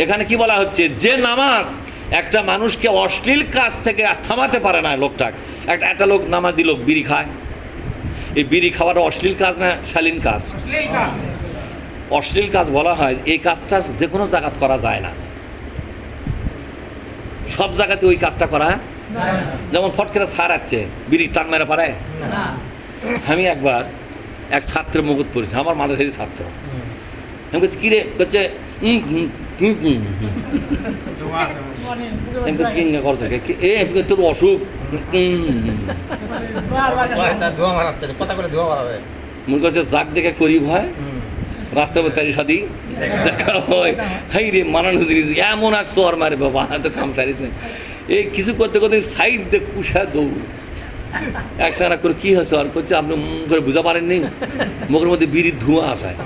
এখানে কি বলা হচ্ছে, যে নামাজ একটা মানুষকে অশ্লীল কাজ থেকে থামাতে পারে না লোকটাকে। একটা লোক নামাজি লোক বিড়ি খায়, এই বিড়ি খাওয়াটা অশ্লীল কাজ না শালীন কাজ? অশ্লীল কাজ বলা হয়। এই কাজটা যে কোনো জায়গাত করা যায় না, সব জায়গাতে ওই কাজটা করা। যেমন ফটকেরা ছাড়াচ্ছে, বিড়ি টান মেরে পারে। আমি একবার এক ছাত্রের মুকুট পড়েছি, আমার মাদ্রাসার ছাত্র। আমি বলছি কিরে, করছে তোর অসুখ, মনে করছে জাগ দেখে করি ভয়, রাস্তা তারি সাদি দেখা হয়। হাই রে মানান হুজুরি এমন এক চর মারে বাবা, তো কাম সারিছে। এই কিছু করতে করতে সাইড দিয়ে কুষা দৌড় একসাথে করে কি হয়েছে আর করছে, আপনি করে বুঝা পারেননি, মুখের মধ্যে বিড়ির ধোঁয়া আসায়।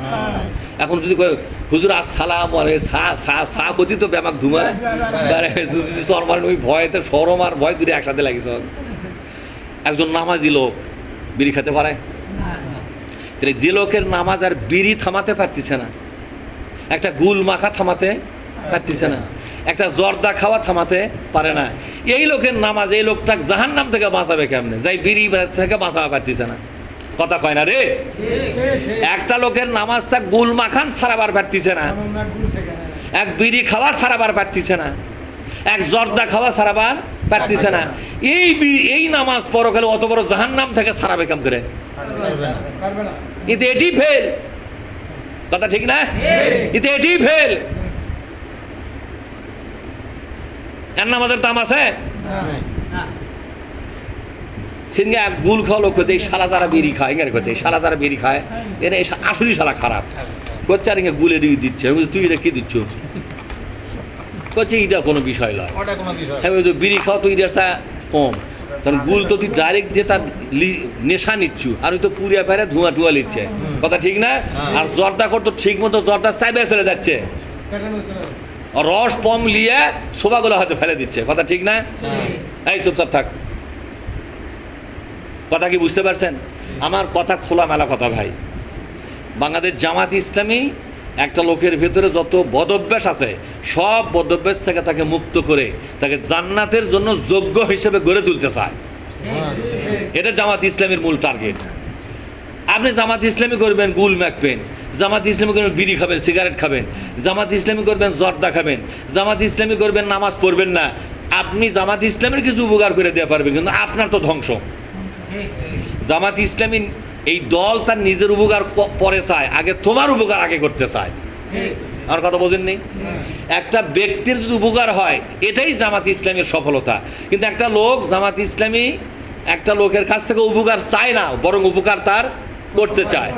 এখন যদি হুজুর আজ সালাম আরে সা করতি তো ব্যামাক ধুমা যদি চর মারেন ওই ভয়তে সরম আর ভয় দুটো একসাথে লাগিস। একজন নামাজি লোক বিড়ি খেতে পারে? যে লোকের নামাজ আর বিড়ি থামাতে পারতেছে না, একটা গুল মাখা থামাতে পারতেছে না, একটা জর্দা খাওয়া থামাতে পারে না, এই লোকের নামাজ এই লোকটা জাহান্নাম থেকে বাঁচাবে কেমনে? যাই বিড়ি থেকে বাঁচাতে পারতেছে না, কথা কয় না রে। একটা লোকের নামাজটা গুল মাখান ছাড়াবার পারতেছে না, এক বিড়ি খাওয়া ছাড়াবার পারতেছে না, এক জর্দা খাওয়া ছাড়াবার পারতেছে না। এই নামাজ পরকালে অত বড় জাহান্নাম থেকে ছাড়াবে কেমন করে? এটি ফেল, কথা ঠিক না? এটি ফেল। এর নামাজের দাম আছে? সেদিনকে এক গুল খাওয়া লোক করছে, এই শালা যারা বিড়ি খায়, এখানে করছে এই শালা যারা বিড়ি খায় এরা আসলেই শালা খারাপ করছে, আর ইঙ্গে গুলে দিয়ে দিচ্ছে। তুই এটা কি দিচ্ছ? করছে এটা কোনো বিষয় নয়, হ্যাঁ বিড়ি খাওয়া তুই এটা কম, কারণ গুল তো তুই ডাইরেক্ট দিয়ে তার নেশা নিচ্ছু, আর ওই তো পুড়িয়া পেরে ধোঁয়া ধোঁয়া লিচ্ছে, কথা ঠিক না? আর জর্দা করতো ঠিক মতো জর্দা চাইবে চলে যাচ্ছে, রস পম লিয়ে শোভাগুলো হয়তো ফেলে দিচ্ছে, কথা ঠিক না? এই চুপচাপ থাক, কথা কি বুঝতে পারছেন? আমার কথা খোলামেলা কথা ভাই। বাংলাদেশ জামাত ইসলামী একটা লোকের ভেতরে যত বদভ্যাস আছে সব বদভ্যাস থেকে তাকে মুক্ত করে তাকে জান্নাতের জন্য যোগ্য হিসেবে গড়ে তুলতে চায়। এটা জামাত ইসলামীর মূল টার্গেট। আপনি জামাত ইসলামী করবেন গুল মাখবেন, জামাত ইসলামী করবেন বিড়ি খাবেন, সিগারেট খাবেন, জামাত ইসলামী করবেন জর্দা খাবেন, জামাত ইসলামী করবেন নামাজ পড়বেন না, আপনি জামাত ইসলামের কিছু উপকার করে দেওয়া পারবেন, কিন্তু আপনার তো ধ্বংস। জামাত ইসলামী এই দল তার নিজের উপকার পরে চায়, আগে তোমার উপকার আগে করতে চায়। আমার কথা বোঝেননি? একটা ব্যক্তির যদি উপকার হয় এটাই জামাত ইসলামের সফলতা, কিন্তু একটা লোক জামাত ইসলামী একটা লোকের কাছ থেকে উপকার চায় না, বরং উপকার তার করতে চায়।